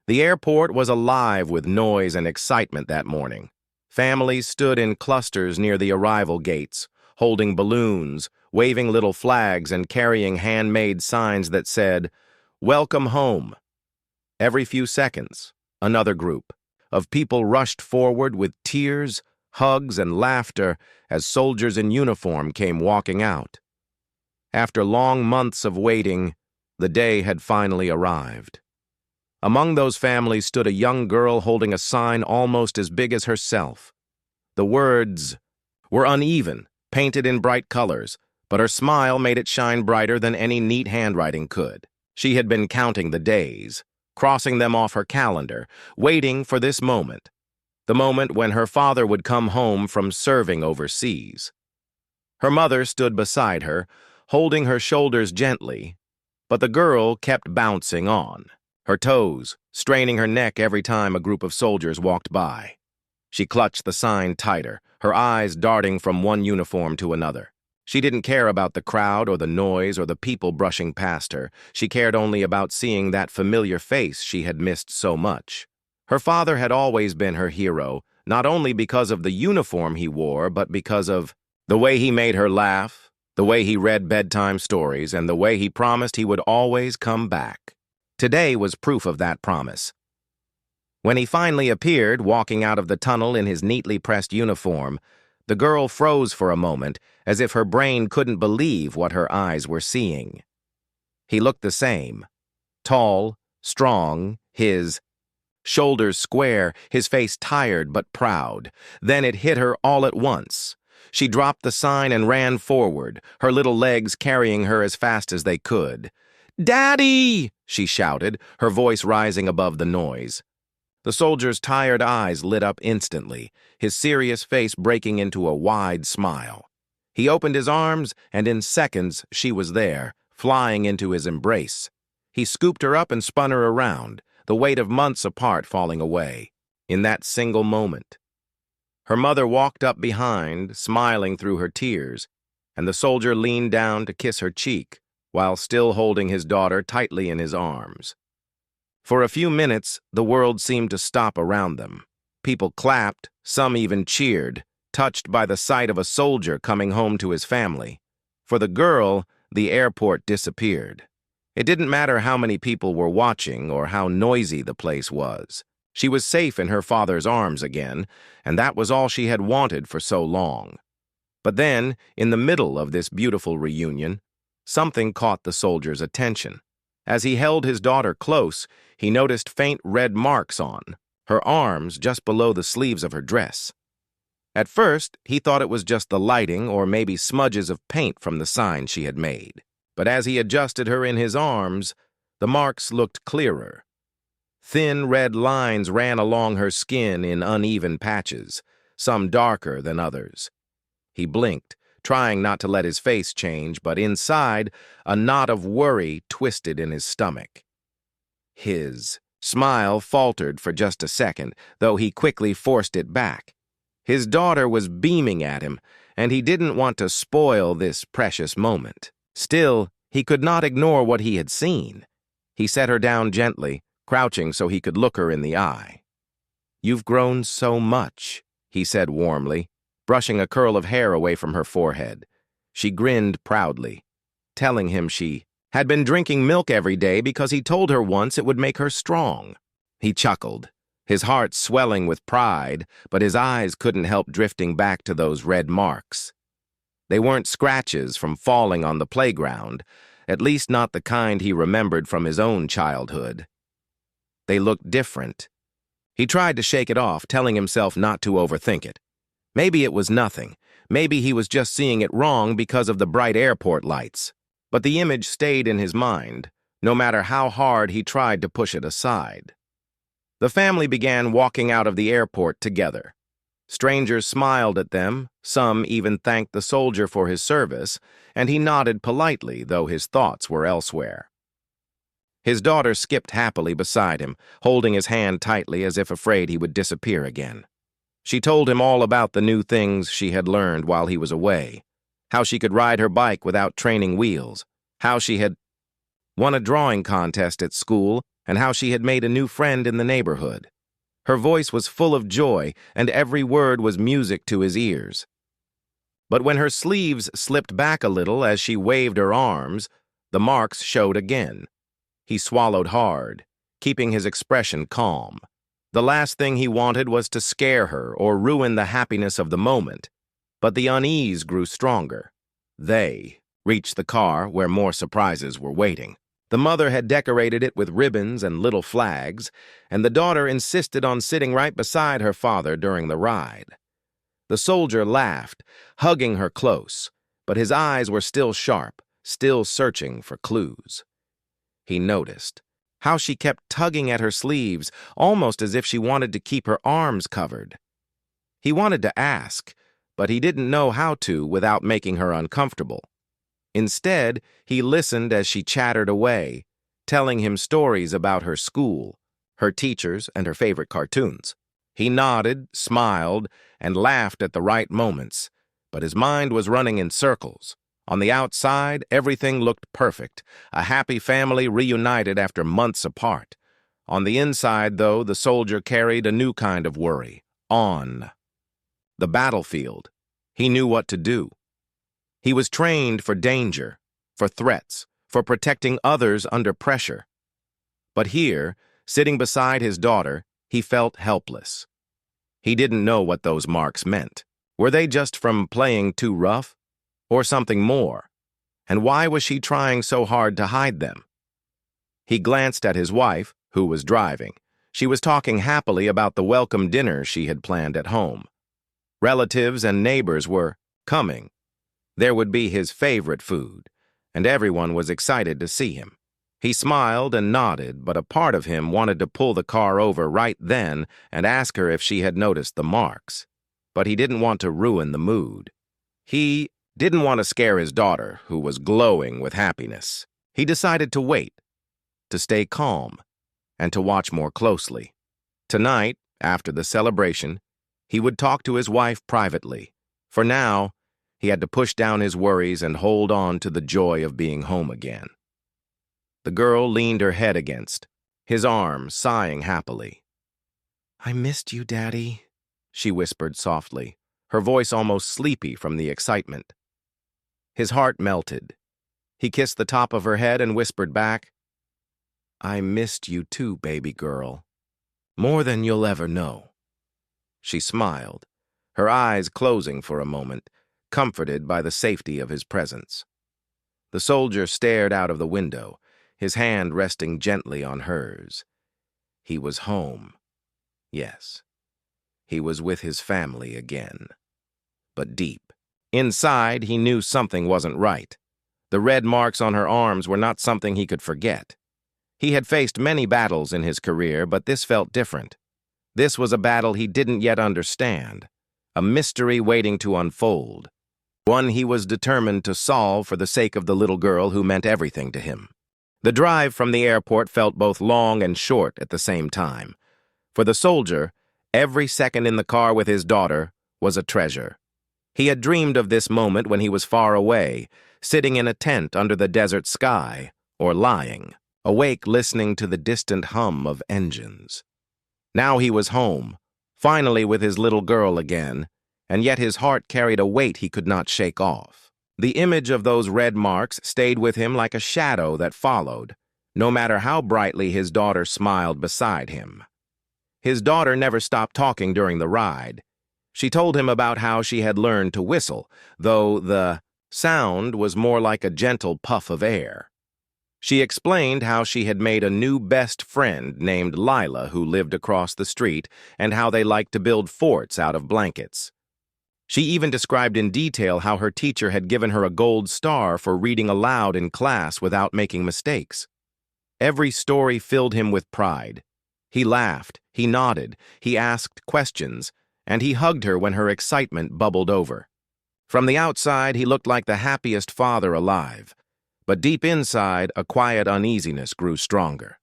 The airport was alive with noise and excitement that morning. Families stood in clusters near the arrival gates, holding balloons, waving little flags, and carrying handmade signs that said, "Welcome home." Every few seconds, another group of people rushed forward with tears, hugs, and laughter as soldiers in uniform came walking out. After long months of waiting, the day had finally arrived. Among those families stood a young girl holding a sign almost as big as herself. The words were uneven, painted in bright colors, but her smile made it shine brighter than any neat handwriting could. She had been counting the days, crossing them off her calendar, waiting for this moment, the moment when her father would come home from serving overseas. Her mother stood beside her, holding her shoulders gently, but the girl kept bouncing on, her toes straining her neck every time a group of soldiers walked by. She clutched the sign tighter, her eyes darting from one uniform to another. She didn't care about the crowd or the noise or the people brushing past her. She cared only about seeing that familiar face she had missed so much. Her father had always been her hero, not only because of the uniform he wore, but because of the way he made her laugh, the way he read bedtime stories, and the way he promised he would always come back. Today was proof of that promise. When he finally appeared, walking out of the tunnel in his neatly pressed uniform, the girl froze for a moment, as if her brain couldn't believe what her eyes were seeing. He looked the same. Tall, strong, his shoulders square, his face tired but proud. Then it hit her all at once. She dropped the sign and ran forward, her little legs carrying her as fast as they could. "Daddy!" she shouted, her voice rising above the noise. The soldier's tired eyes lit up instantly, his serious face breaking into a wide smile. He opened his arms, and in seconds she was there, flying into his embrace. He scooped her up and spun her around, the weight of months apart falling away, in that single moment. Her mother walked up behind, smiling through her tears, and the soldier leaned down to kiss her cheek, while still holding his daughter tightly in his arms. For a few minutes, the world seemed to stop around them. People clapped, some even cheered, touched by the sight of a soldier coming home to his family. For the girl, the airport disappeared. It didn't matter how many people were watching or how noisy the place was. She was safe in her father's arms again, and that was all she had wanted for so long. But then, in the middle of this beautiful reunion, something caught the soldier's attention. As he held his daughter close, he noticed faint red marks on her arms just below the sleeves of her dress. At first, he thought it was just the lighting or maybe smudges of paint from the sign she had made. But as he adjusted her in his arms, the marks looked clearer. Thin red lines ran along her skin in uneven patches, some darker than others. He blinked, trying not to let his face change, but inside, a knot of worry twisted in his stomach. His smile faltered for just a second, though he quickly forced it back. His daughter was beaming at him, and he didn't want to spoil this precious moment. Still, he could not ignore what he had seen. He set her down gently, crouching so he could look her in the eye. "You've grown so much," he said warmly, brushing a curl of hair away from her forehead. She grinned proudly, telling him she had been drinking milk every day because he told her once it would make her strong. He chuckled, his heart swelling with pride, but his eyes couldn't help drifting back to those red marks. They weren't scratches from falling on the playground, at least not the kind he remembered from his own childhood. They looked different. He tried to shake it off, telling himself not to overthink it. Maybe it was nothing. Maybe he was just seeing it wrong because of the bright airport lights. But the image stayed in his mind, no matter how hard he tried to push it aside. The family began walking out of the airport together. Strangers smiled at them, some even thanked the soldier for his service, and he nodded politely, though his thoughts were elsewhere. His daughter skipped happily beside him, holding his hand tightly as if afraid he would disappear again. She told him all about the new things she had learned while he was away, how she could ride her bike without training wheels, how she had won a drawing contest at school, and how she had made a new friend in the neighborhood. Her voice was full of joy, and every word was music to his ears. But when her sleeves slipped back a little as she waved her arms, the marks showed again. He swallowed hard, keeping his expression calm. The last thing he wanted was to scare her or ruin the happiness of the moment, but the unease grew stronger. They reached the car where more surprises were waiting. The mother had decorated it with ribbons and little flags, and the daughter insisted on sitting right beside her father during the ride. The soldier laughed, hugging her close, but his eyes were still sharp, still searching for clues. He noticed how she kept tugging at her sleeves, almost as if she wanted to keep her arms covered. He wanted to ask, but he didn't know how to without making her uncomfortable. Instead, he listened as she chattered away, telling him stories about her school, her teachers, and her favorite cartoons. He nodded, smiled, and laughed at the right moments, but his mind was running in circles. On the outside, everything looked perfect, a happy family reunited after months apart. On the inside, though, the soldier carried a new kind of worry. On the battlefield, he knew what to do. He was trained for danger, for threats, for protecting others under pressure. But here, sitting beside his daughter, he felt helpless. He didn't know what those marks meant. Were they just from playing too rough? Or something more? And why was she trying so hard to hide them? He glanced at his wife, who was driving. She was talking happily about the welcome dinner she had planned at home. Relatives and neighbors were coming. There would be his favorite food, and everyone was excited to see him. He smiled and nodded, but a part of him wanted to pull the car over right then and ask her if she had noticed the marks. But he didn't want to ruin the mood. He didn't want to scare his daughter, who was glowing with happiness. He decided to wait, to stay calm, and to watch more closely. Tonight, after the celebration, he would talk to his wife privately. For now, he had to push down his worries and hold on to the joy of being home again. The girl leaned her head against his arm, sighing happily. "I missed you, Daddy," she whispered softly, her voice almost sleepy from the excitement. His heart melted. He kissed the top of her head and whispered back, "I missed you too, baby girl. More than you'll ever know." She smiled, her eyes closing for a moment, comforted by the safety of his presence. The soldier stared out of the window, his hand resting gently on hers. He was home. Yes, he was with his family again. But deep inside, he knew something wasn't right. The red marks on her arms were not something he could forget. He had faced many battles in his career, but this felt different. This was a battle he didn't yet understand, a mystery waiting to unfold, one he was determined to solve for the sake of the little girl who meant everything to him. The drive from the airport felt both long and short at the same time. For the soldier, every second in the car with his daughter was a treasure. He had dreamed of this moment when he was far away, sitting in a tent under the desert sky, or lying, awake listening to the distant hum of engines. Now he was home, finally with his little girl again, and yet his heart carried a weight he could not shake off. The image of those red marks stayed with him like a shadow that followed, no matter how brightly his daughter smiled beside him. His daughter never stopped talking during the ride. She told him about how she had learned to whistle, though the sound was more like a gentle puff of air. She explained how she had made a new best friend named Lila who lived across the street and how they liked to build forts out of blankets. She even described in detail how her teacher had given her a gold star for reading aloud in class without making mistakes. Every story filled him with pride. He laughed, he nodded, he asked questions, and he hugged her when her excitement bubbled over. From the outside, he looked like the happiest father alive, but deep inside, a quiet uneasiness grew stronger.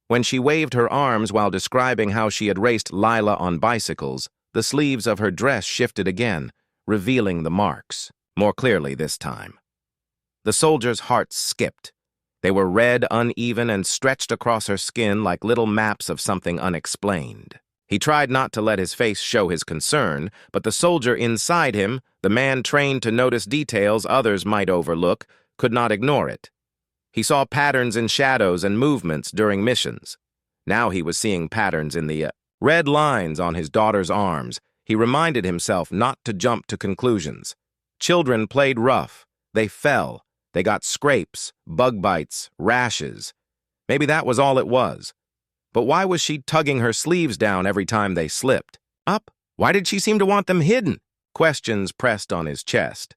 When she waved her arms while describing how she had raced Lila on bicycles, the sleeves of her dress shifted again, revealing the marks, more clearly this time. The soldier's heart skipped. They were red, uneven, and stretched across her skin like little maps of something unexplained. He tried not to let his face show his concern, but the soldier inside him, the man trained to notice details others might overlook, could not ignore it. He saw patterns in shadows and movements during missions. Now he was seeing patterns in the red lines on his daughter's arms. He reminded himself not to jump to conclusions. Children played rough. They fell. They got scrapes, bug bites, rashes. Maybe that was all it was. But why was she tugging her sleeves down every time they slipped? Up? Why did she seem to want them hidden? Questions pressed on his chest.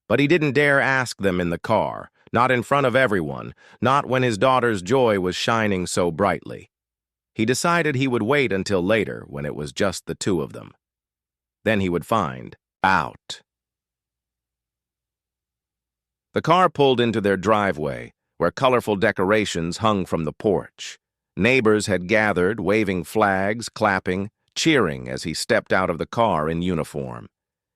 But he didn't dare ask them in the car, not in front of everyone, not when his daughter's joy was shining so brightly. He decided he would wait until later when it was just the two of them. Then he would find out. The car pulled into their driveway, where colorful decorations hung from the porch. Neighbors had gathered, waving flags, clapping, cheering as he stepped out of the car in uniform.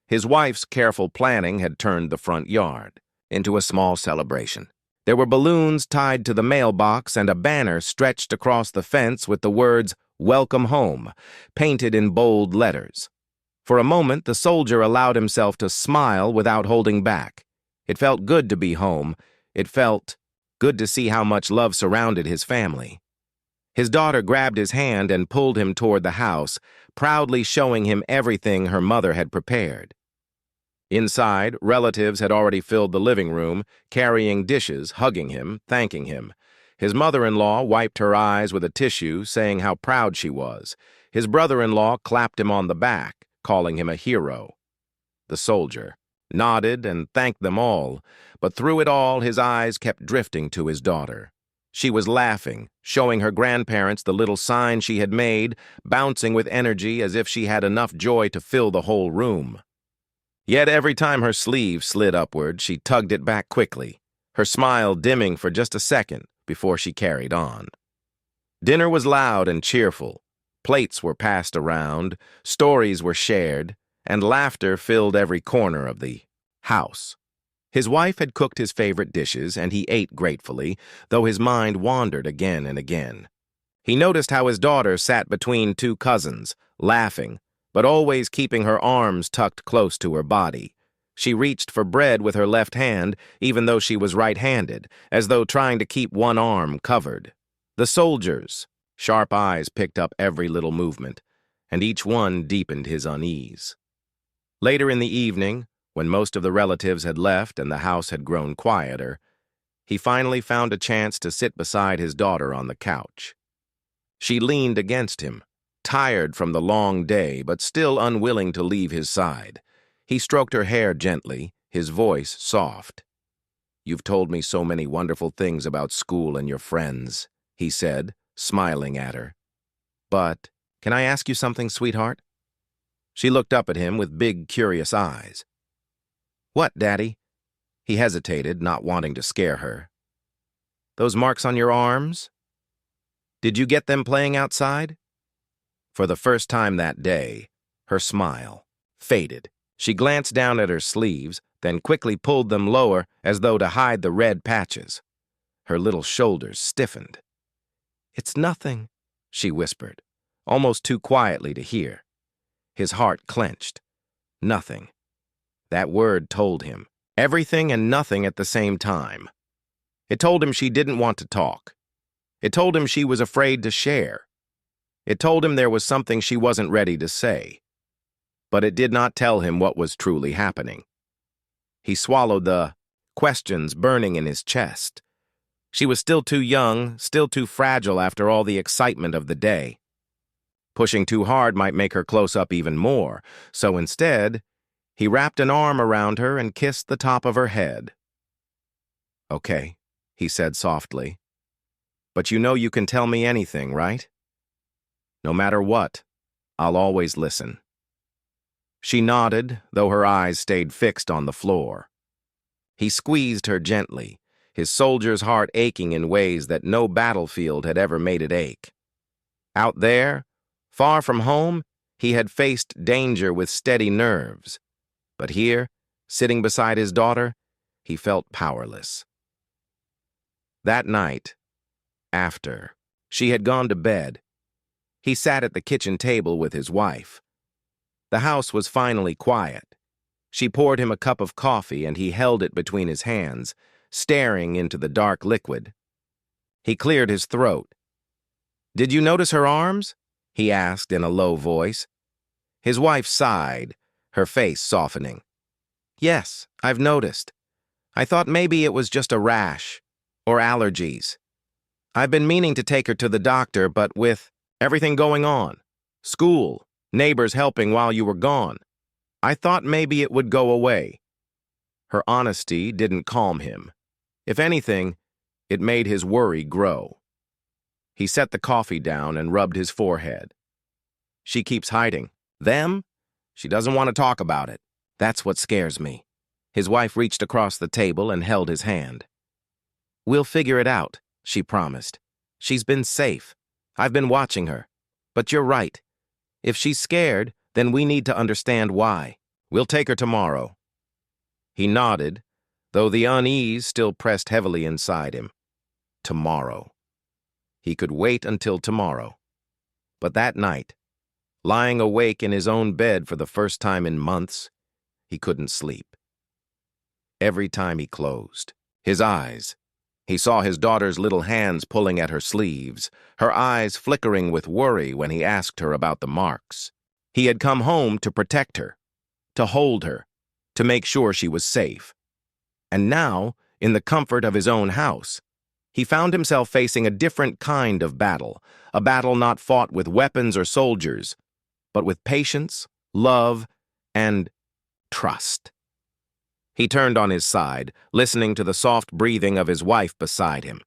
His wife's careful planning had turned the front yard into a small celebration. There were balloons tied to the mailbox and a banner stretched across the fence with the words, "Welcome Home," painted in bold letters. For a moment, the soldier allowed himself to smile without holding back. It felt good to be home. It felt good to see how much love surrounded his family. His daughter grabbed his hand and pulled him toward the house, proudly showing him everything her mother had prepared. Inside, relatives had already filled the living room, carrying dishes, hugging him, thanking him. His mother-in-law wiped her eyes with a tissue, saying how proud she was. His brother-in-law clapped him on the back, calling him a hero. The soldier nodded and thanked them all, but through it all his eyes kept drifting to his daughter. She was laughing, showing her grandparents the little sign she had made, bouncing with energy as if she had enough joy to fill the whole room. Yet every time her sleeve slid upward, she tugged it back quickly, her smile dimming for just a second before she carried on. Dinner was loud and cheerful. Plates were passed around, stories were shared, and laughter filled every corner of the house. His wife had cooked his favorite dishes, and he ate gratefully, though his mind wandered again and again. He noticed how his daughter sat between two cousins, laughing, but always keeping her arms tucked close to her body. She reached for bread with her left hand, even though she was right-handed, as though trying to keep one arm covered. The soldiers' sharp eyes picked up every little movement, and each one deepened his unease. Later in the evening, when most of the relatives had left and the house had grown quieter, he finally found a chance to sit beside his daughter on the couch. She leaned against him, tired from the long day but still unwilling to leave his side. He stroked her hair gently, his voice soft. "You've told me so many wonderful things about school and your friends," he said, smiling at her. "But can I ask you something, sweetheart?" She looked up at him with big, curious eyes. "What, Daddy?" He hesitated, not wanting to scare her. "Those marks on your arms? Did you get them playing outside?" For the first time that day, her smile faded. She glanced down at her sleeves, then quickly pulled them lower as though to hide the red patches. Her little shoulders stiffened. "It's nothing," she whispered, almost too quietly to hear. His heart clenched. Nothing. That word told him everything and nothing at the same time. It told him she didn't want to talk. It told him she was afraid to share. It told him there was something she wasn't ready to say. But it did not tell him what was truly happening. He swallowed the questions burning in his chest. She was still too young, still too fragile after all the excitement of the day. Pushing too hard might make her close up even more, so instead, he wrapped an arm around her and kissed the top of her head. "Okay," he said softly. "But you know you can tell me anything, right? No matter what, I'll always listen." She nodded, though her eyes stayed fixed on the floor. He squeezed her gently, his soldier's heart aching in ways that no battlefield had ever made it ache. Out there, far from home, he had faced danger with steady nerves. But here, sitting beside his daughter, he felt powerless. That night, after she had gone to bed, he sat at the kitchen table with his wife. The house was finally quiet. She poured him a cup of coffee and he held it between his hands, staring into the dark liquid. He cleared his throat. "Did you notice her arms?" he asked in a low voice. His wife sighed, her face softening. "Yes, I've noticed. I thought maybe it was just a rash or allergies. I've been meaning to take her to the doctor, but with everything going on, school, neighbors helping while you were gone, I thought maybe it would go away." Her honesty didn't calm him. If anything, it made his worry grow. He set the coffee down and rubbed his forehead. "She keeps hiding. Them? She doesn't want to talk about it. That's what scares me." His wife reached across the table and held his hand. "We'll figure it out," she promised. "She's been safe. I've been watching her. But you're right. If she's scared, then we need to understand why. We'll take her tomorrow." He nodded, though the unease still pressed heavily inside him. Tomorrow. He could wait until tomorrow. But that night, lying awake in his own bed for the first time in months, he couldn't sleep. Every time he closed his eyes, he saw his daughter's little hands pulling at her sleeves, her eyes flickering with worry when he asked her about the marks. He had come home to protect her, to hold her, to make sure she was safe. And now, in the comfort of his own house, he found himself facing a different kind of battle, a battle not fought with weapons or soldiers, but with patience, love, and trust. He turned on his side, listening to the soft breathing of his wife beside him.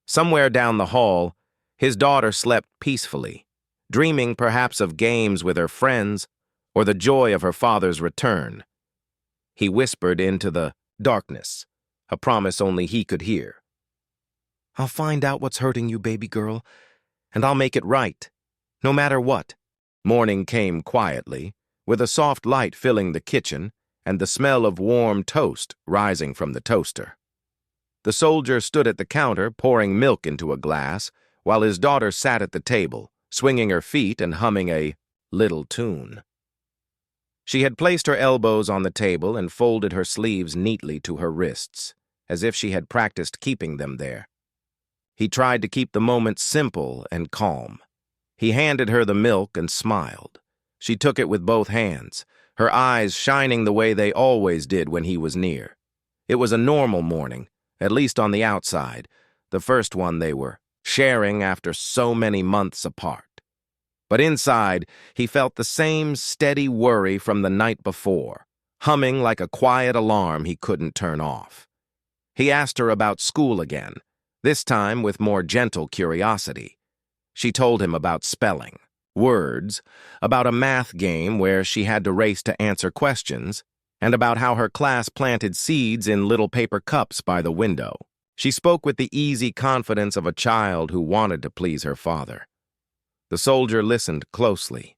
Somewhere down the hall, his daughter slept peacefully, dreaming perhaps of games with her friends or the joy of her father's return. He whispered into the darkness, a promise only he could hear. "I'll find out what's hurting you, baby girl, and I'll make it right, no matter what." Morning came quietly, with a soft light filling the kitchen and the smell of warm toast rising from the toaster. The soldier stood at the counter pouring milk into a glass, while his daughter sat at the table, swinging her feet and humming a little tune. She had placed her elbows on the table and folded her sleeves neatly to her wrists, as if she had practiced keeping them there. He tried to keep the moment simple and calm. He handed her the milk and smiled. She took it with both hands, her eyes shining the way they always did when he was near. It was a normal morning, at least on the outside, the first one they were sharing after so many months apart. But inside, he felt the same steady worry from the night before, humming like a quiet alarm he couldn't turn off. He asked her about school again, this time with more gentle curiosity. She told him about spelling, words, about a math game where she had to race to answer questions, and about how her class planted seeds in little paper cups by the window. She spoke with the easy confidence of a child who wanted to please her father. The soldier listened closely,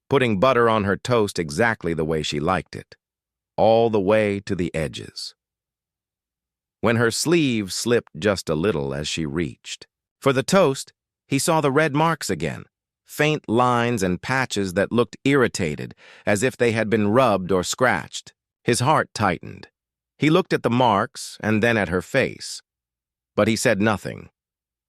putting butter on her toast exactly the way she liked it, all the way to the edges. When her sleeve slipped just a little as she reached for the toast, he saw the red marks again, faint lines and patches that looked irritated, as if they had been rubbed or scratched. His heart tightened. He looked at the marks and then at her face. But he said nothing.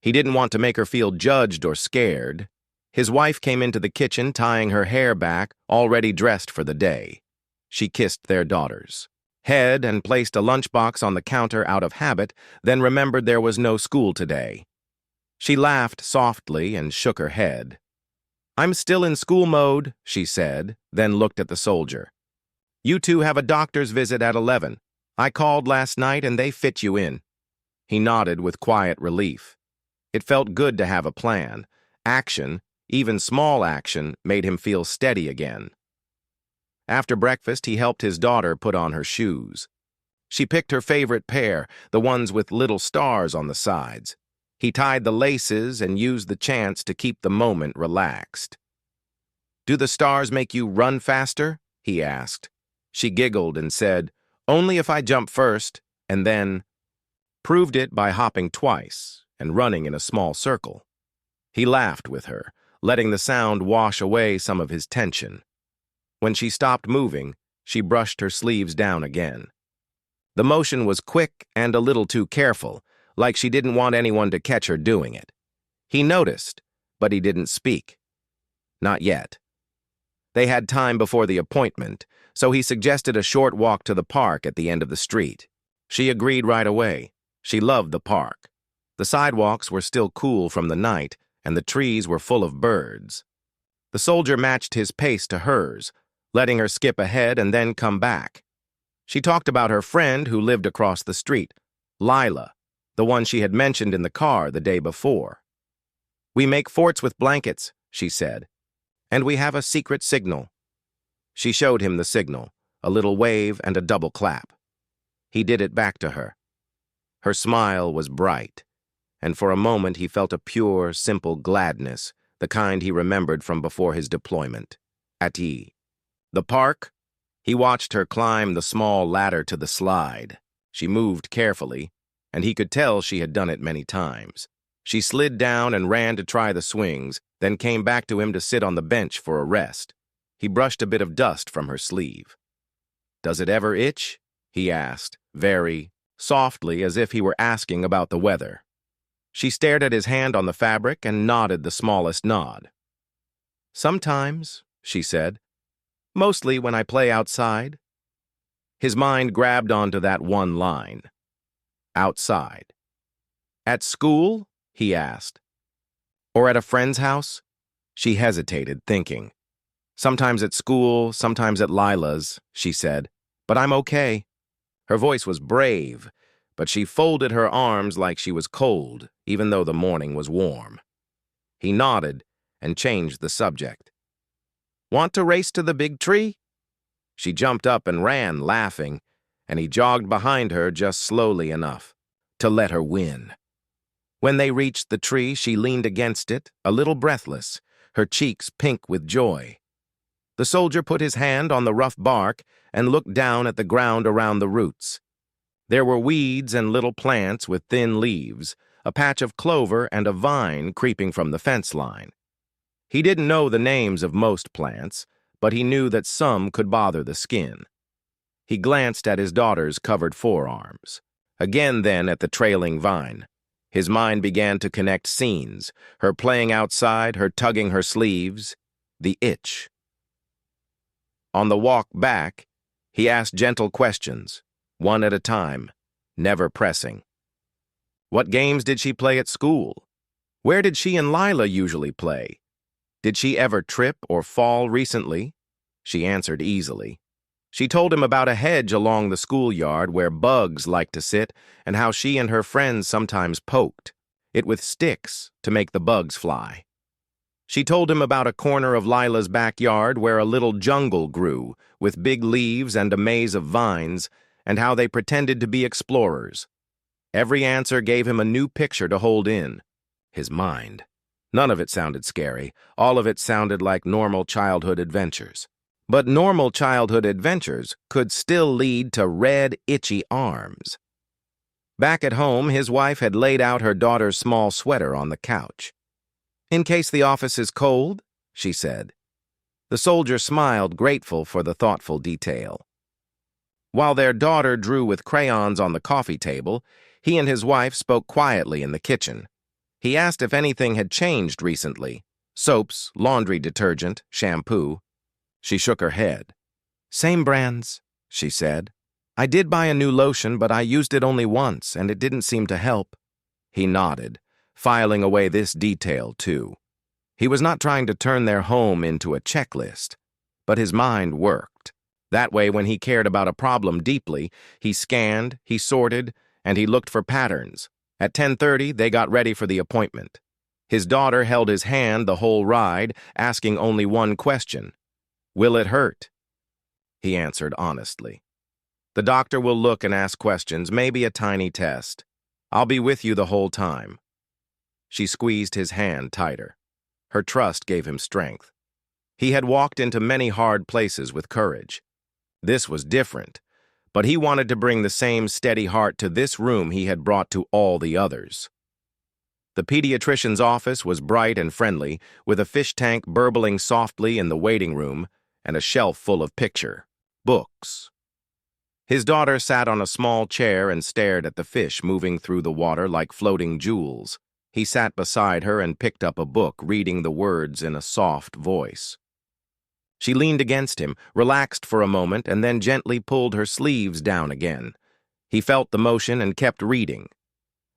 He didn't want to make her feel judged or scared. His wife came into the kitchen tying her hair back, already dressed for the day. She kissed their daughters' head and placed a lunchbox on the counter out of habit, then remembered there was no school today. She laughed softly and shook her head. "I'm still in school mode," she said, then looked at the soldier. "You two have a doctor's visit at 11. I called last night and they fit you in." He nodded with quiet relief. It felt good to have a plan. Action, even small action, made him feel steady again. After breakfast, he helped his daughter put on her shoes. She picked her favorite pair, the ones with little stars on the sides. He tied the laces and used the chance to keep the moment relaxed. "Do the stars make you run faster?" he asked. She giggled and said, "Only if I jump first," and then, proved it by hopping twice and running in a small circle. He laughed with her, letting the sound wash away some of his tension. When she stopped moving, she brushed her sleeves down again. The motion was quick and a little too careful, like she didn't want anyone to catch her doing it. He noticed, but he didn't speak. Not yet. They had time before the appointment, so he suggested a short walk to the park at the end of the street. She agreed right away. She loved the park. The sidewalks were still cool from the night, and the trees were full of birds. The soldier matched his pace to hers, letting her skip ahead and then come back. She talked about her friend who lived across the street, Lila, the one she had mentioned in the car the day before. "We make forts with blankets," she said, "and we have a secret signal." She showed him the signal, a little wave and a double clap. He did it back to her. Her smile was bright, and for a moment he felt a pure, simple gladness, the kind he remembered from before his deployment. At ease. The park? He watched her climb the small ladder to the slide. She moved carefully, and he could tell she had done it many times. She slid down and ran to try the swings, then came back to him to sit on the bench for a rest. He brushed a bit of dust from her sleeve. "Does it ever itch?" he asked, very softly, as if he were asking about the weather. She stared at his hand on the fabric and nodded the smallest nod. "Sometimes," she said. "Mostly when I play outside." His mind grabbed onto that one line. Outside. "At school?" he asked. "Or at a friend's house?" She hesitated, thinking. "Sometimes at school, sometimes at Lila's," she said, "but I'm okay." Her voice was brave, but she folded her arms like she was cold, even though the morning was warm. He nodded and changed the subject. "Want to race to the big tree?" She jumped up and ran, laughing, and he jogged behind her just slowly enough to let her win. When they reached the tree, she leaned against it, a little breathless, her cheeks pink with joy. The soldier put his hand on the rough bark and looked down at the ground around the roots. There were weeds and little plants with thin leaves, a patch of clover and a vine creeping from the fence line. He didn't know the names of most plants, but he knew that some could bother the skin. He glanced at his daughter's covered forearms. Again then at the trailing vine. His mind began to connect scenes, her playing outside, her tugging her sleeves, the itch. On the walk back, he asked gentle questions, one at a time, never pressing. What games did she play at school? Where did she and Lila usually play? Did she ever trip or fall recently? She answered easily. She told him about a hedge along the schoolyard where bugs liked to sit and how she and her friends sometimes poked it with sticks to make the bugs fly. She told him about a corner of Lila's backyard where a little jungle grew with big leaves and a maze of vines, and how they pretended to be explorers. Every answer gave him a new picture to hold in. His mind. None of it sounded scary. All of it sounded like normal childhood adventures. But normal childhood adventures could still lead to red, itchy arms. Back at home, his wife had laid out her daughter's small sweater on the couch. "In case the office is cold," she said. The soldier smiled, grateful for the thoughtful detail. While their daughter drew with crayons on the coffee table, he and his wife spoke quietly in the kitchen. He asked if anything had changed recently. Soaps, laundry detergent, shampoo. She shook her head. "Same brands," she said. "I did buy a new lotion, but I used it only once, and it didn't seem to help." He nodded, filing away this detail too. He was not trying to turn their home into a checklist, but his mind worked. That way, when he cared about a problem deeply, he scanned, he sorted, and he looked for patterns. At 10:30, they got ready for the appointment. His daughter held his hand the whole ride, asking only one question. "Will it hurt?" He answered honestly. "The doctor will look and ask questions, maybe a tiny test. I'll be with you the whole time." She squeezed his hand tighter. Her trust gave him strength. He had walked into many hard places with courage. This was different, but he wanted to bring the same steady heart to this room he had brought to all the others. The pediatrician's office was bright and friendly, with a fish tank burbling softly in the waiting room and a shelf full of books. His daughter sat on a small chair and stared at the fish moving through the water like floating jewels. He sat beside her and picked up a book, reading the words in a soft voice. She leaned against him, relaxed for a moment, and then gently pulled her sleeves down again. He felt the motion and kept reading.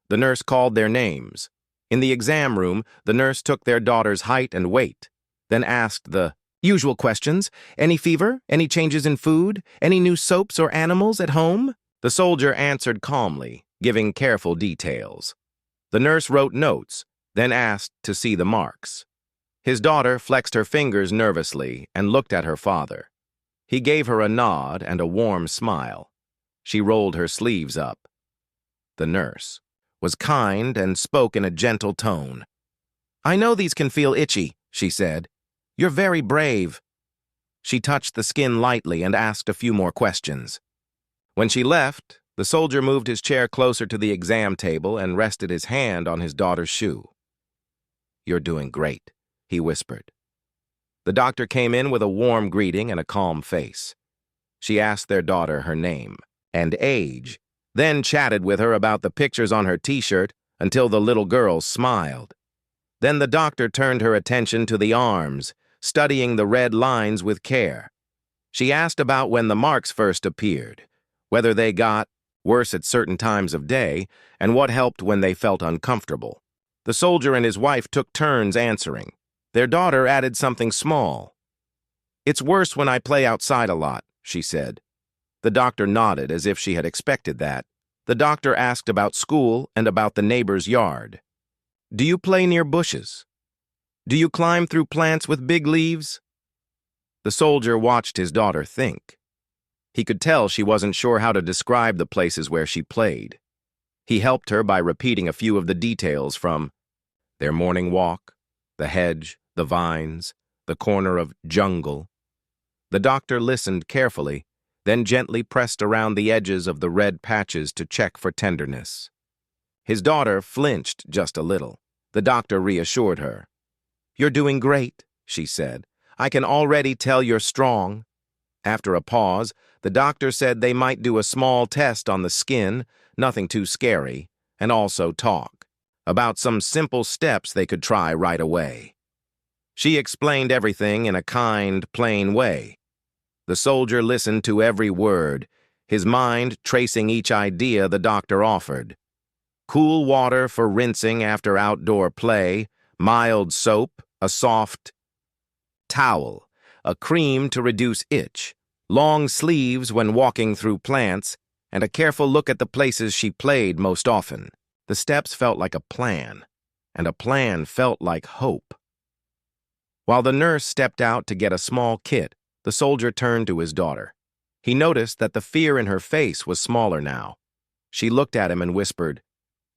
The nurse called their names. In the exam room, the nurse took their daughter's height and weight, then asked the usual questions. Any fever? Any changes in food? Any new soaps or animals at home? The soldier answered calmly, giving careful details. The nurse wrote notes, then asked to see the marks. His daughter flexed her fingers nervously and looked at her father. He gave her a nod and a warm smile. She rolled her sleeves up. The nurse was kind and spoke in a gentle tone. "I know these can feel itchy," she said. "You're very brave." She touched the skin lightly and asked a few more questions. When she left, the soldier moved his chair closer to the exam table and rested his hand on his daughter's shoe. "You're doing great," he whispered. The doctor came in with a warm greeting and a calm face. She asked their daughter her name and age, then chatted with her about the pictures on her t-shirt until the little girl smiled. Then the doctor turned her attention to the arms, studying the red lines with care. She asked about when the marks first appeared, whether they got worse at certain times of day, and what helped when they felt uncomfortable. The soldier and his wife took turns answering. Their daughter added something small. "It's worse when I play outside a lot," she said. The doctor nodded as if she had expected that. The doctor asked about school and about the neighbor's yard. "Do you play near bushes? Do you climb through plants with big leaves?" The soldier watched his daughter think. He could tell she wasn't sure how to describe the places where she played. He helped her by repeating a few of the details from their morning walk, the hedge, the vines, the corner of jungle. The doctor listened carefully, then gently pressed around the edges of the red patches to check for tenderness. His daughter flinched just a little. The doctor reassured her. "You're doing great," she said. "I can already tell you're strong." After a pause, the doctor said they might do a small test on the skin, nothing too scary, and also talk about some simple steps they could try right away. She explained everything in a kind, plain way. The soldier listened to every word, his mind tracing each idea the doctor offered. Cool water for rinsing after outdoor play, mild soap, a soft towel, a cream to reduce itch, long sleeves when walking through plants, and a careful look at the places she played most often. The steps felt like a plan, and a plan felt like hope. While the nurse stepped out to get a small kit, the soldier turned to his daughter. He noticed that the fear in her face was smaller now. She looked at him and whispered,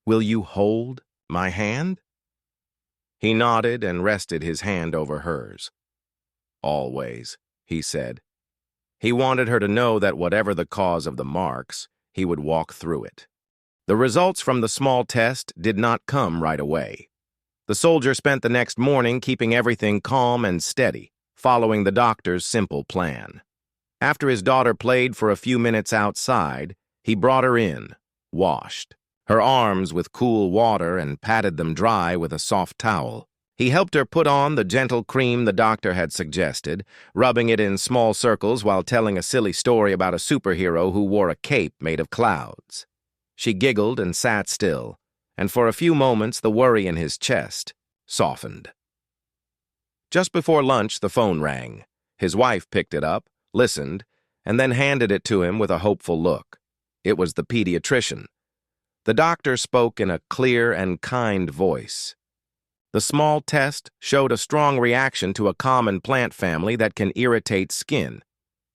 "Will you hold my hand?" He nodded and rested his hand over hers. "Always," he said. He wanted her to know that whatever the cause of the marks, he would walk through it. The results from the small test did not come right away. The soldier spent the next morning keeping everything calm and steady, following the doctor's simple plan. After his daughter played for a few minutes outside, he brought her in, washed her arms with cool water and patted them dry with a soft towel. He helped her put on the gentle cream the doctor had suggested, rubbing it in small circles while telling a silly story about a superhero who wore a cape made of clouds. She giggled and sat still, and for a few moments the worry in his chest softened. Just before lunch, the phone rang. His wife picked it up, listened, and then handed it to him with a hopeful look. It was the pediatrician. The doctor spoke in a clear and kind voice. The small test showed a strong reaction to a common plant family that can irritate skin.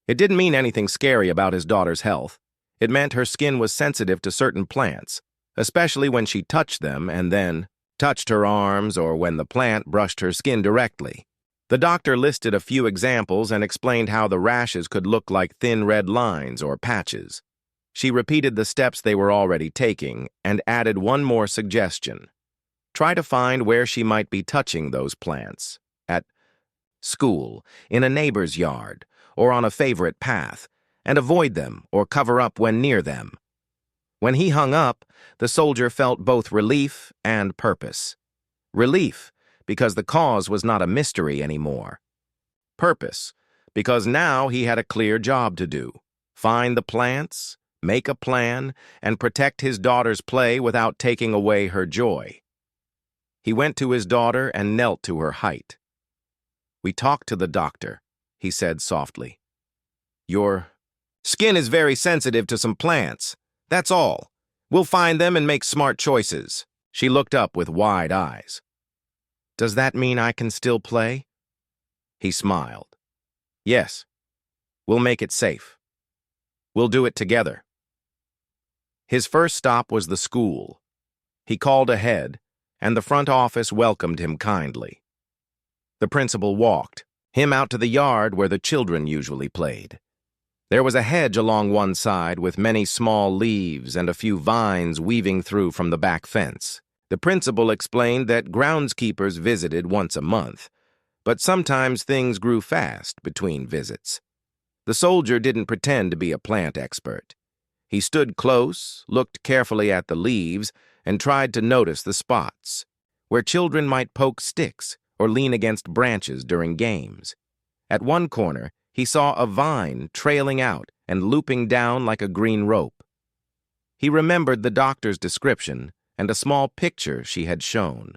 It didn't mean anything scary about his daughter's health. It meant her skin was sensitive to certain plants, especially when she touched them and then touched her arms or when the plant brushed her skin directly. The doctor listed a few examples and explained how the rashes could look like thin red lines or patches. She repeated the steps they were already taking and added one more suggestion. Try to find where she might be touching those plants. At school, in a neighbor's yard, or on a favorite path, and avoid them or cover up when near them. When he hung up, the soldier felt both relief and purpose. Relief, because the cause was not a mystery anymore. Purpose, because now he had a clear job to do. Find the plants, make a plan, and protect his daughter's play without taking away her joy. He went to his daughter and knelt to her height. "We talked to the doctor," he said softly. "Your skin is very sensitive to some plants. That's all. We'll find them and make smart choices." She looked up with wide eyes. "Does that mean I can still play?" He smiled. "Yes. We'll make it safe. We'll do it together." His first stop was the school. He called ahead, and the front office welcomed him kindly. The principal walked him out to the yard where the children usually played. There was a hedge along one side with many small leaves and a few vines weaving through from the back fence. The principal explained that groundskeepers visited once a month, but sometimes things grew fast between visits. The soldier didn't pretend to be a plant expert. He stood close, looked carefully at the leaves, and tried to notice the spots, where children might poke sticks or lean against branches during games. At one corner, he saw a vine trailing out and looping down like a green rope. He remembered the doctor's description and a small picture she had shown.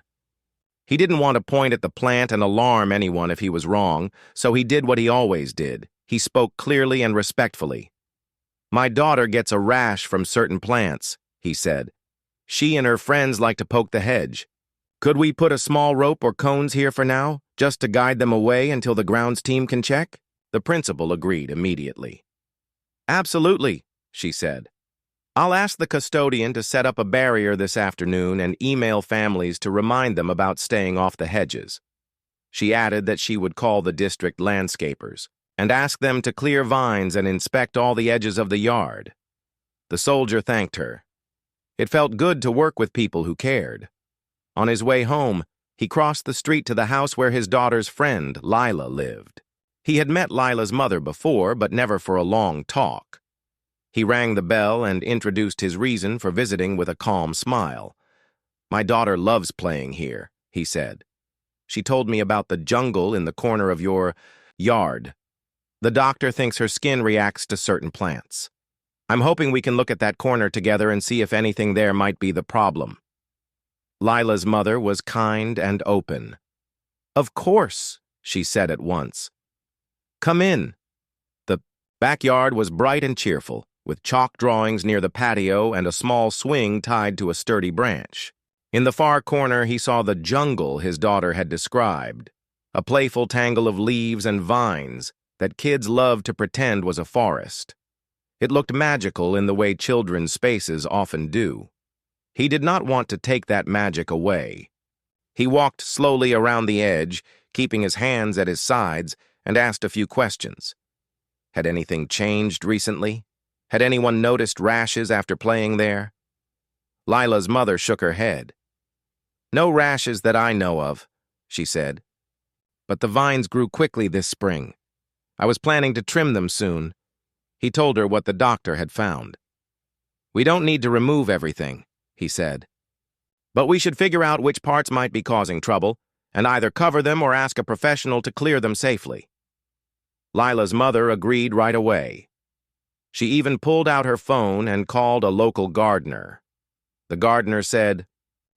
He didn't want to point at the plant and alarm anyone if he was wrong, so he did what he always did. He spoke clearly and respectfully. "My daughter gets a rash from certain plants," he said. "She and her friends like to poke the hedge. Could we put a small rope or cones here for now, just to guide them away until the grounds team can check?" The principal agreed immediately. "Absolutely," she said. "I'll ask the custodian to set up a barrier this afternoon and email families to remind them about staying off the hedges." She added that she would call the district landscapers and ask them to clear vines and inspect all the edges of the yard. The soldier thanked her. It felt good to work with people who cared. On his way home, he crossed the street to the house where his daughter's friend, Lila, lived. He had met Lila's mother before, but never for a long talk. He rang the bell and introduced his reason for visiting with a calm smile. "My daughter loves playing here," he said. "She told me about the jungle in the corner of your yard. The doctor thinks her skin reacts to certain plants. I'm hoping we can look at that corner together and see if anything there might be the problem." Lila's mother was kind and open. "Of course," she said at once. "Come in." The backyard was bright and cheerful, with chalk drawings near the patio and a small swing tied to a sturdy branch. In the far corner, he saw the jungle his daughter had described, a playful tangle of leaves and vines that kids loved to pretend was a forest. It looked magical in the way children's spaces often do. He did not want to take that magic away. He walked slowly around the edge, keeping his hands at his sides, and asked a few questions. Had anything changed recently? Had anyone noticed rashes after playing there? Lila's mother shook her head. "No rashes that I know of," she said. "But the vines grew quickly this spring. I was planning to trim them soon." He told her what the doctor had found. "We don't need to remove everything," he said. "But we should figure out which parts might be causing trouble, and either cover them or ask a professional to clear them safely." Lila's mother agreed right away. She even pulled out her phone and called a local gardener. The gardener said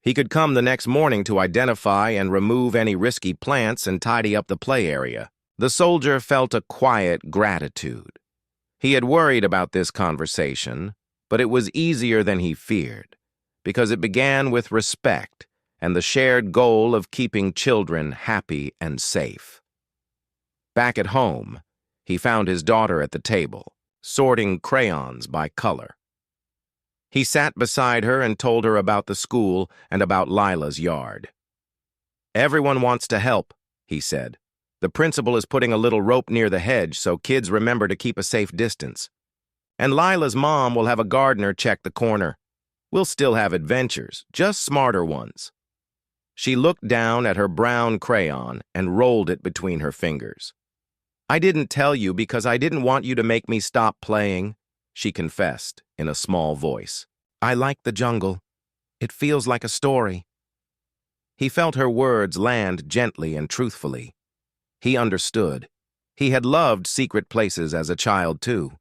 he could come the next morning to identify and remove any risky plants and tidy up the play area. The soldier felt a quiet gratitude. He had worried about this conversation, but it was easier than he feared, because it began with respect and the shared goal of keeping children happy and safe. Back at home, he found his daughter at the table, sorting crayons by color. He sat beside her and told her about the school and about Lila's yard. "Everyone wants to help," he said. "The principal is putting a little rope near the hedge so kids remember to keep a safe distance. And Lila's mom will have a gardener check the corner. We'll still have adventures, just smarter ones. She looked down at her brown crayon and rolled it between her fingers. I didn't tell you because I didn't want you to make me stop playing, she confessed in a small voice. I like the jungle. It feels like a story. He felt her words land gently and truthfully. He understood. He had loved secret places as a child, too.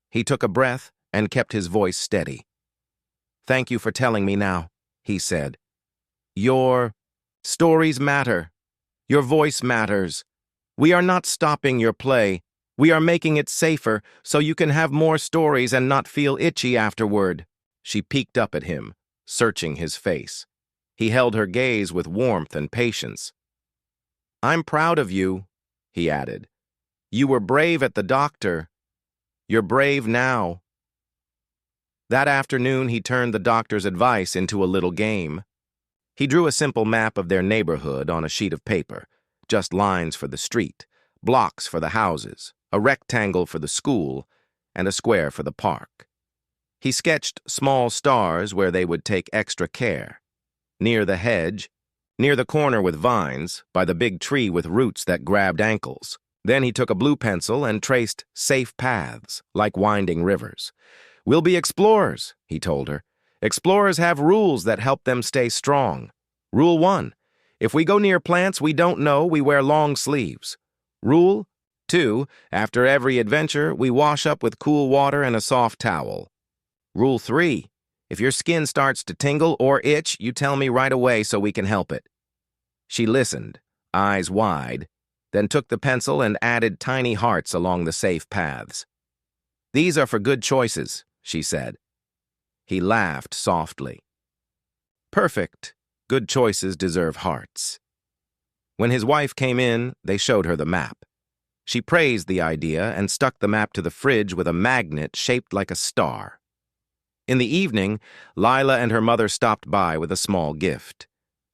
He took a breath and kept his voice steady. Thank you for telling me now, he said. Your stories matter. Your voice matters. We are not stopping your play. We are making it safer so you can have more stories and not feel itchy afterward. She peeked up at him, searching his face. He held her gaze with warmth and patience. I'm proud of you, he added. You were brave at the doctor. You're brave now. That afternoon, he turned the doctor's advice into a little game. He drew a simple map of their neighborhood on a sheet of paper, just lines for the street, blocks for the houses, a rectangle for the school, and a square for the park. He sketched small stars where they would take extra care. Near the hedge, near the corner with vines, by the big tree with roots that grabbed ankles. Then he took a blue pencil and traced safe paths, like winding rivers. We'll be explorers, he told her. Explorers have rules that help them stay strong. Rule 1. If we go near plants we don't know, we wear long sleeves. Rule 2. After every adventure, we wash up with cool water and a soft towel. Rule 3. If your skin starts to tingle or itch, you tell me right away so we can help it. She listened, eyes wide, then took the pencil and added tiny hearts along the safe paths. These are for good choices, she said. He laughed softly. Perfect. Good choices deserve hearts. When his wife came in, they showed her the map. She praised the idea and stuck the map to the fridge with a magnet shaped like a star. In the evening, Lila and her mother stopped by with a small gift.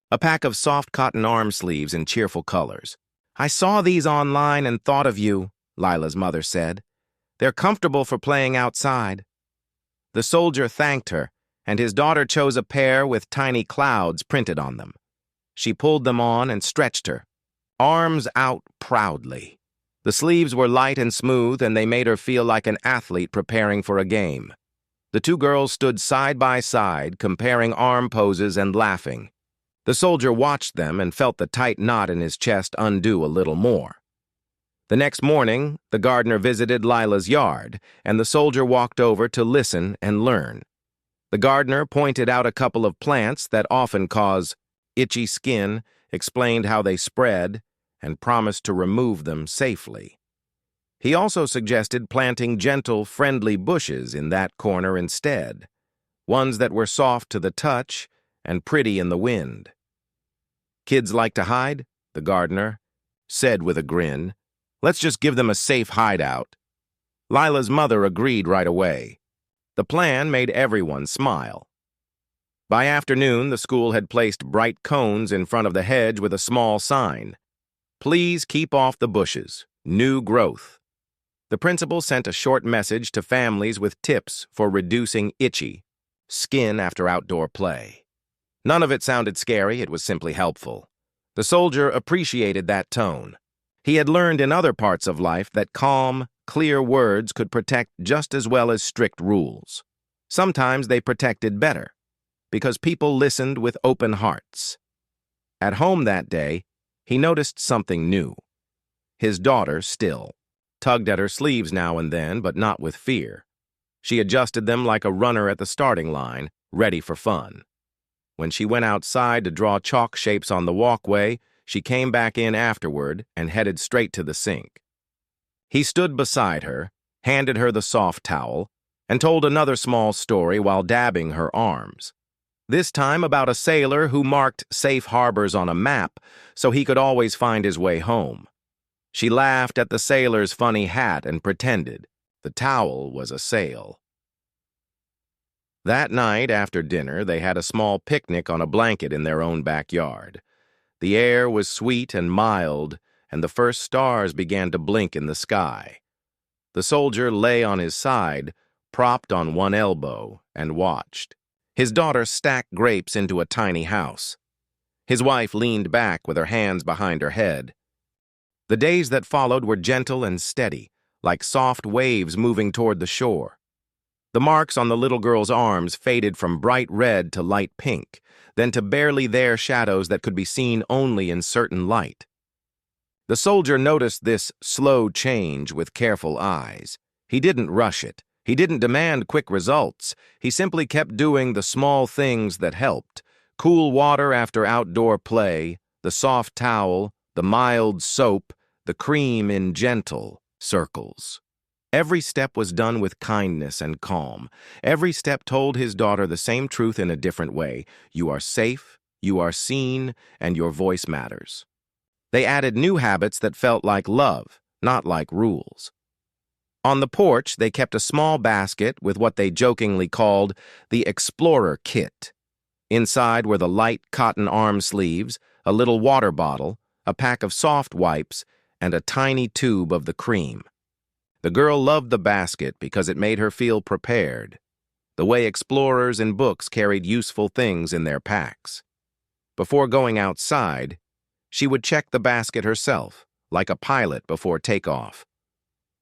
A pack of soft cotton arm sleeves in cheerful colors. I saw these online and thought of you, Lila's mother said. They're comfortable for playing outside. The soldier thanked her, and his daughter chose a pair with tiny clouds printed on them. She pulled them on and stretched her, arms out proudly. The sleeves were light and smooth, and they made her feel like an athlete preparing for a game. The two girls stood side by side, comparing arm poses and laughing. The soldier watched them and felt the tight knot in his chest undo a little more. The next morning, the gardener visited Lila's yard, and the soldier walked over to listen and learn. The gardener pointed out a couple of plants that often cause itchy skin, explained how they spread, and promised to remove them safely. He also suggested planting gentle, friendly bushes in that corner instead, ones that were soft to the touch and pretty in the wind. Kids like to hide, the gardener said with a grin. Let's just give them a safe hideout. Lila's mother agreed right away. The plan made everyone smile. By afternoon, the school had placed bright cones in front of the hedge with a small sign. Please keep off the bushes. New growth. The principal sent a short message to families with tips for reducing itchy skin after outdoor play. None of it sounded scary, it was simply helpful. The soldier appreciated that tone. He had learned in other parts of life that calm, clear words could protect just as well as strict rules. Sometimes they protected better, because people listened with open hearts. At home that day, he noticed something new. His daughter still tugged at her sleeves now and then, but not with fear. She adjusted them like a runner at the starting line, ready for fun. When she went outside to draw chalk shapes on the walkway, she came back in afterward and headed straight to the sink. He stood beside her, handed her the soft towel, and told another small story while dabbing her arms. This time about a sailor who marked safe harbors on a map so he could always find his way home. She laughed at the sailor's funny hat and pretended the towel was a sail. That night, after dinner, they had a small picnic on a blanket in their own backyard. The air was sweet and mild, and the first stars began to blink in the sky. The soldier lay on his side, propped on one elbow, and watched. His daughter stacked grapes into a tiny house. His wife leaned back with her hands behind her head. The days that followed were gentle and steady, like soft waves moving toward the shore. The marks on the little girl's arms faded from bright red to light pink, then to barely there shadows that could be seen only in certain light. The soldier noticed this slow change with careful eyes. He didn't rush it. He didn't demand quick results. He simply kept doing the small things that helped. Cool water after outdoor play, the soft towel, the mild soap, the cream in gentle circles. Every step was done with kindness and calm. Every step told his daughter the same truth in a different way. You are safe, you are seen, and your voice matters. They added new habits that felt like love, not like rules. On the porch, they kept a small basket with what they jokingly called the Explorer Kit. Inside were the light cotton arm sleeves, a little water bottle, a pack of soft wipes, and a tiny tube of the cream. The girl loved the basket because it made her feel prepared, the way explorers in books carried useful things in their packs. Before going outside, she would check the basket herself, like a pilot before takeoff.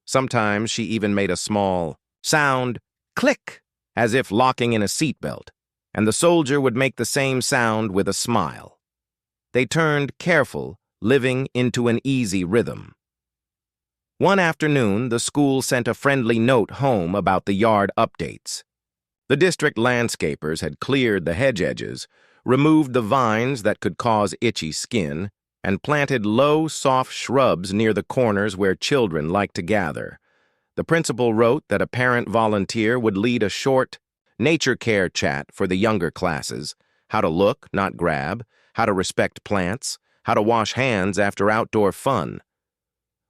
Sometimes she even made a small sound, click, as if locking in a seatbelt, and the soldier would make the same sound with a smile. They turned careful, living into an easy rhythm. One afternoon, the school sent a friendly note home about the yard updates. The district landscapers had cleared the hedge edges, removed the vines that could cause itchy skin, and planted low, soft shrubs near the corners where children liked to gather. The principal wrote that a parent volunteer would lead a short nature care chat for the younger classes: how to look, not grab, how to respect plants, how to wash hands after outdoor fun.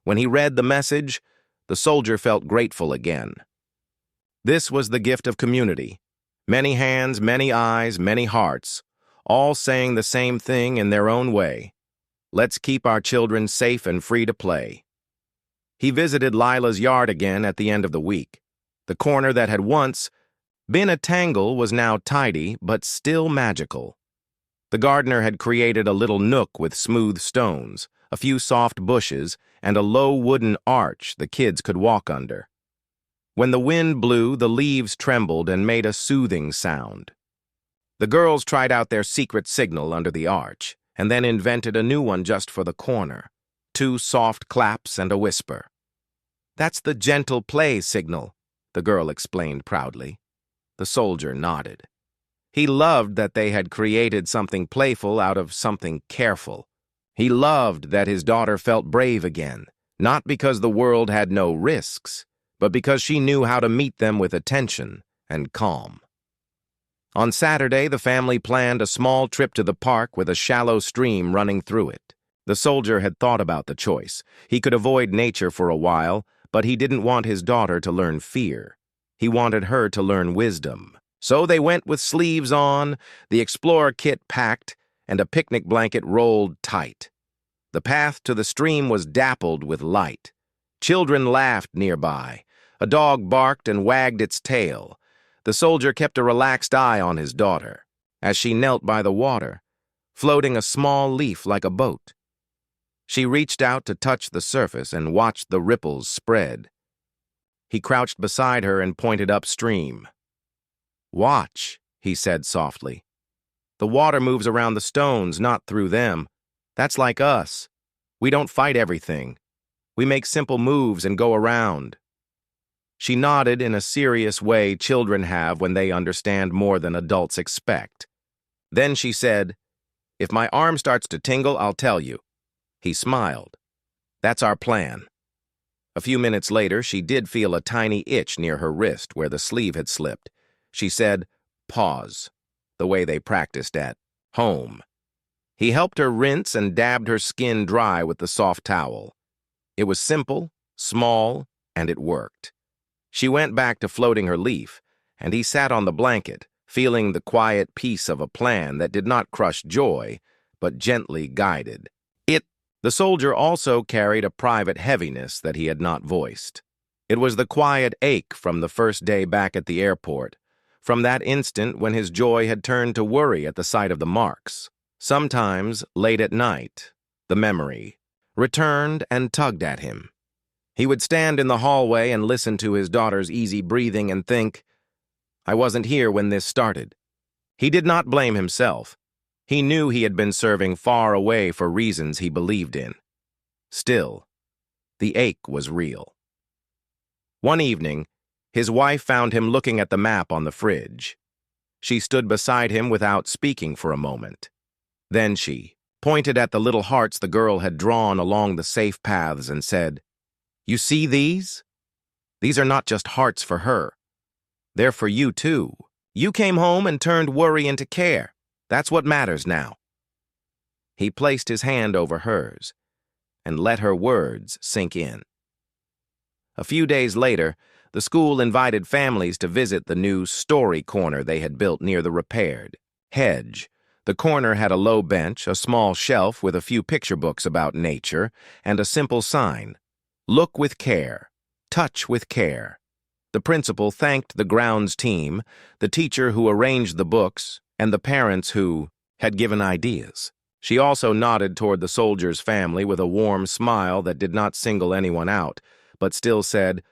When he read the message, the soldier felt grateful again. This was the gift of community. Many hands, many eyes, many hearts, all saying the same thing in their own way. Let's keep our children safe and free to play. He visited Lila's yard again at the end of the week. The corner that had once been a tangle was now tidy, but still magical. The gardener had created a little nook with smooth stones, a few soft bushes, and a low wooden arch the kids could walk under. When the wind blew, the leaves trembled and made a soothing sound. The girls tried out their secret signal under the arch, and then invented a new one just for the corner: 2 soft claps and a whisper. "That's the gentle play signal," the girl explained proudly. The soldier nodded. He loved that they had created something playful out of something careful. He loved that his daughter felt brave again, not because the world had no risks, but because she knew how to meet them with attention and calm. On Saturday, the family planned a small trip to the park with a shallow stream running through it. The soldier had thought about the choice. He could avoid nature for a while, but he didn't want his daughter to learn fear. He wanted her to learn wisdom. So they went with sleeves on, the Explorer kit packed, and a picnic blanket rolled tight. The path to the stream was dappled with light. Children laughed nearby. A dog barked and wagged its tail. The soldier kept a relaxed eye on his daughter as she knelt by the water, floating a small leaf like a boat. She reached out to touch the surface and watched the ripples spread. He crouched beside her and pointed upstream. "Watch," he said softly. "The water moves around the stones, not through them. That's like us. We don't fight everything. We make simple moves and go around." She nodded in a serious way children have when they understand more than adults expect. Then she said, "If my arm starts to tingle, I'll tell you." He smiled. "That's our plan." A few minutes later, she did feel a tiny itch near her wrist where the sleeve had slipped. She said, "Pause," the way they practiced at home. He helped her rinse and dabbed her skin dry with the soft towel. It was simple, small, and it worked. She went back to floating her leaf, and he sat on the blanket, feeling the quiet peace of a plan that did not crush joy, but gently guided. The soldier also carried a private heaviness that he had not voiced. It was the quiet ache from the first day back at the airport, from that instant when his joy had turned to worry at the sight of the marks. Sometimes, late at night, the memory returned and tugged at him. He would stand in the hallway and listen to his daughter's easy breathing and think, I wasn't here when this started. He did not blame himself. He knew he had been serving far away for reasons he believed in. Still, the ache was real. One evening, his wife found him looking at the map on the fridge. She stood beside him without speaking for a moment. Then she pointed at the little hearts the girl had drawn along the safe paths and said, You see these? These are not just hearts for her. They're for you too. You came home and turned worry into care. That's what matters now. He placed his hand over hers and let her words sink in. A few days later, the school invited families to visit the new story corner they had built near the repaired hedge. The corner had a low bench, a small shelf with a few picture books about nature, and a simple sign, Look with care, touch with care. The principal thanked the grounds team, the teacher who arranged the books, and the parents who had given ideas. She also nodded toward the soldier's family with a warm smile that did not single anyone out, but still said,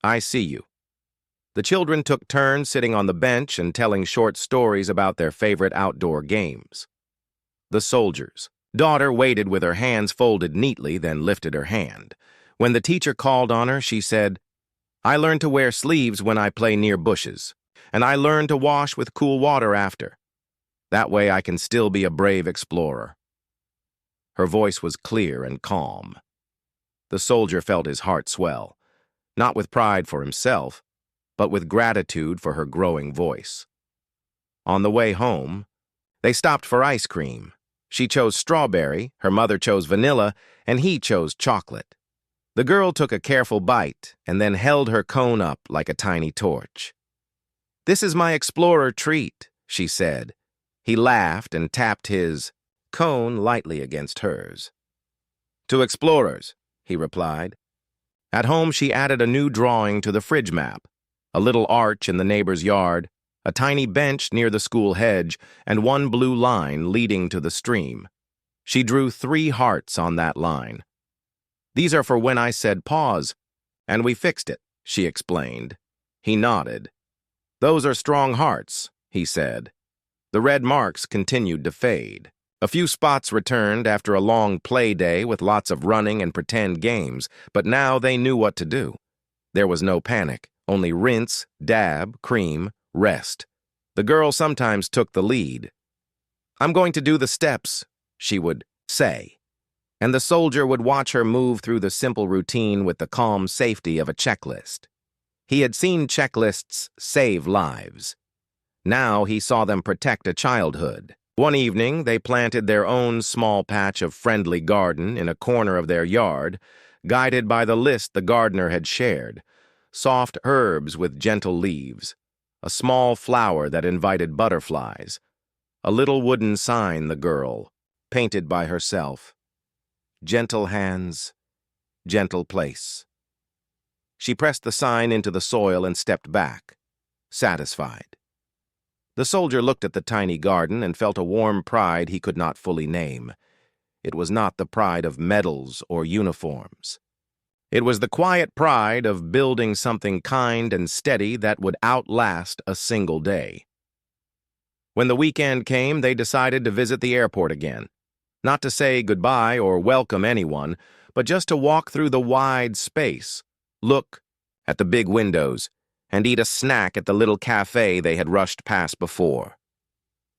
I see you. The children took turns sitting on the bench and telling short stories about their favorite outdoor games. The soldier's daughter waited with her hands folded neatly, then lifted her hand. When the teacher called on her, she said, I learned to wear sleeves when I play near bushes, and I learned to wash with cool water after. That way I can still be a brave explorer. Her voice was clear and calm. The soldier felt his heart swell, not with pride for himself, but with gratitude for her growing voice. On the way home, they stopped for ice cream. She chose strawberry, her mother chose vanilla, and he chose chocolate. The girl took a careful bite and then held her cone up like a tiny torch. This is my explorer treat, she said. He laughed and tapped his cone lightly against hers. To explorers, he replied. At home, she added a new drawing to the fridge map, a little arch in the neighbor's yard, a tiny bench near the school hedge, and one blue line leading to the stream. She drew 3 hearts on that line. These are for when I said pause, and we fixed it, she explained. He nodded. Those are strong hearts, he said. The red marks continued to fade. A few spots returned after a long play day with lots of running and pretend games, but now they knew what to do. There was no panic, only rinse, dab, cream, rest. The girl sometimes took the lead. I'm going to do the steps, she would say, and the soldier would watch her move through the simple routine with the calm safety of a checklist. He had seen checklists save lives. Now he saw them protect a childhood. One evening, they planted their own small patch of friendly garden in a corner of their yard, guided by the list the gardener had shared. Soft herbs with gentle leaves, a small flower that invited butterflies, a little wooden sign the girl painted by herself. Gentle hands, gentle place. She pressed the sign into the soil and stepped back, satisfied. The soldier looked at the tiny garden and felt a warm pride he could not fully name. It was not the pride of medals or uniforms. It was the quiet pride of building something kind and steady that would outlast a single day. When the weekend came, they decided to visit the airport again. Not to say goodbye or welcome anyone, but just to walk through the wide space, look at the big windows, and eat a snack at the little cafe they had rushed past before.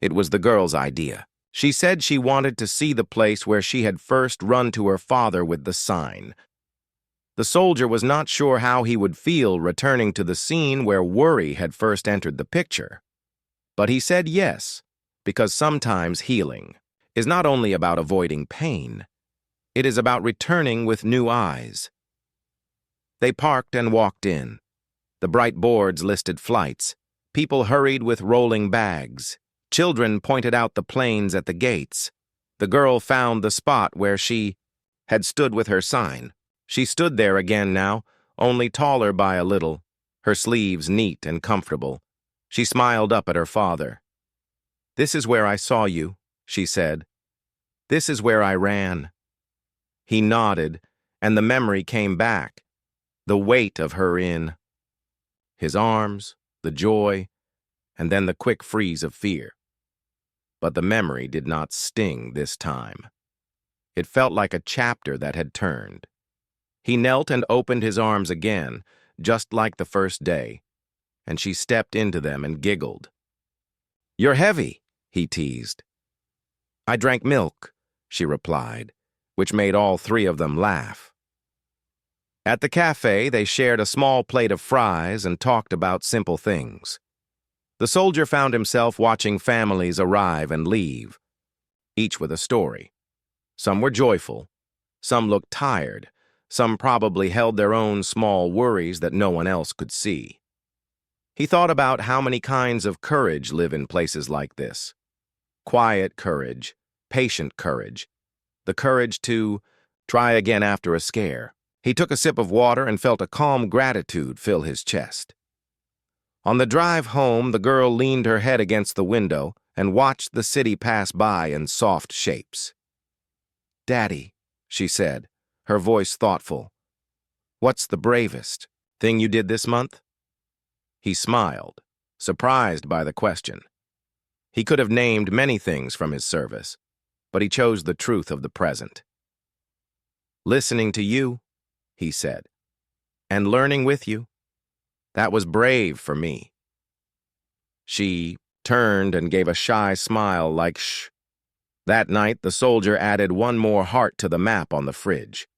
It was the girl's idea. She said she wanted to see the place where she had first run to her father with the sign. The soldier was not sure how he would feel returning to the scene where worry had first entered the picture. But he said yes, because sometimes healing is not only about avoiding pain, it is about returning with new eyes. They parked and walked in. The bright boards listed flights. People hurried with rolling bags. Children pointed out the planes at the gates. The girl found the spot where she had stood with her sign. She stood there again now, only taller by a little, her sleeves neat and comfortable. She smiled up at her father. "This is where I saw you," she said. "This is where I ran." He nodded, and the memory came back, the weight of her in his arms, the joy, and then the quick freeze of fear. But the memory did not sting this time. It felt like a chapter that had turned. He knelt and opened his arms again, just like the first day, and she stepped into them and giggled. "You're heavy," he teased. "I drank milk," she replied, which made all three of them laugh. At the cafe, they shared a small plate of fries and talked about simple things. The soldier found himself watching families arrive and leave, each with a story. Some were joyful, some looked tired, some probably held their own small worries that no one else could see. He thought about how many kinds of courage live in places like this. Quiet courage, patient courage, the courage to try again after a scare. He took a sip of water and felt a calm gratitude fill his chest. On the drive home, the girl leaned her head against the window and watched the city pass by in soft shapes. "Daddy," she said, her voice thoughtful, "what's the bravest thing you did this month?" He smiled, surprised by the question. He could have named many things from his service, but he chose the truth of the present. "Listening to you," he said, "and learning with you. That was brave for me." She turned and gave a shy smile like shh. That night, the soldier added one more heart to the map on the fridge.